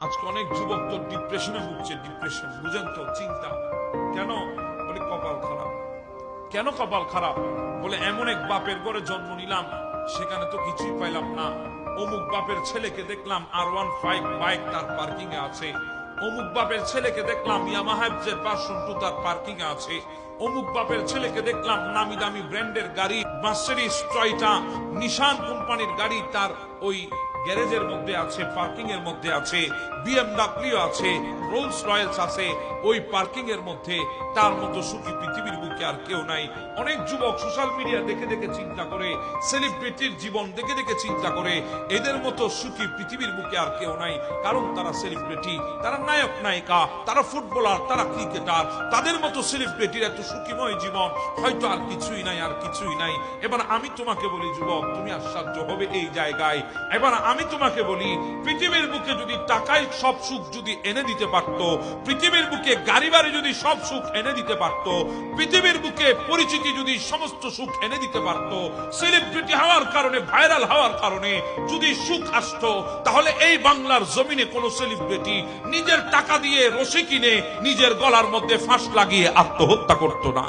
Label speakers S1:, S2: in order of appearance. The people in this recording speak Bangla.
S1: আজকে অনেক যুবক তো ডিপ্রেশনে ভুগছে। ডিপ্রেশন বুঝেন তো, চিন্তা কেন? বলে কপাল খারাপ। কেন কপাল খারাপ? বলে এমন এক বাপের ঘরে জন্ম নিলাম, সেখানে তো কিছুই পাইলাম না। অমুক বাপের ছেলেকে দেখলাম R15 বাইক তার পার্কিং এ আছে। অমুক বাপের ছেলেকে দেখলাম ইয়ামাহা ভার্সন 2 তার পার্কিং এ আছে। অমুক বাপের ছেলেকে দেখলাম নামি দামি ব্র্যান্ডের গাড়ি, মার্সিডিজ, টয়োটা, নিশান কোম্পানির গাড়ি তার ওই গ্যারেজের মধ্যে আছে, পার্কিং এর মধ্যে আছে। BMW আছে, রোলস রয়েলস আছে ওই পার্কিং এর মধ্যে। তার মতো সুখী পৃথিবীর বুকে আর কেউ নাই। অনেক যুবক সোশ্যাল মিডিয়া দেখে দেখে চিন্তা করে, সেলিব্রিটির জীবন দেখে দেখে চিন্তা করে, এদের মতো সুখী পৃথিবীর বুকে আর কেউ নাই। কারণ তারা সেলিব্রিটি, তারা নায়ক নায়িকা, তারা ফুটবলার, তারা ক্রিকেটার। তাদের মতো সেলিব্রিটির এত সুখীময় জীবন হয়তো আর কিছুই নাই, আর কিছুই নাই। এবার আমি তোমাকে বলি যুবক, তুমি আশ্চর্য হবে এই জায়গায়। এবার আমি তোমাকে বলি, পৃথিবীর বুকে যদি টাকায় সব সুখ যদি এনে দিতে পারতো, পৃথিবীর বুকে গাড়ি বাড়ি যদি সব সুখ এনে দিতে পারতো, পৃথিবীর বুকে পরিচিতি যদি সমস্ত সুখ এনে দিতে পারতো, সেলিব্রিটি হওয়ার কারণে, ভাইরাল হওয়ার কারণে যদি সুখ আসতো, তাহলে এই বাংলার জমিনে কোন সেলিব্রিটি নিজের টাকা দিয়ে রশি কিনে নিজের গলার মধ্যে ফাঁস লাগিয়ে আত্মহত্যা করতো না।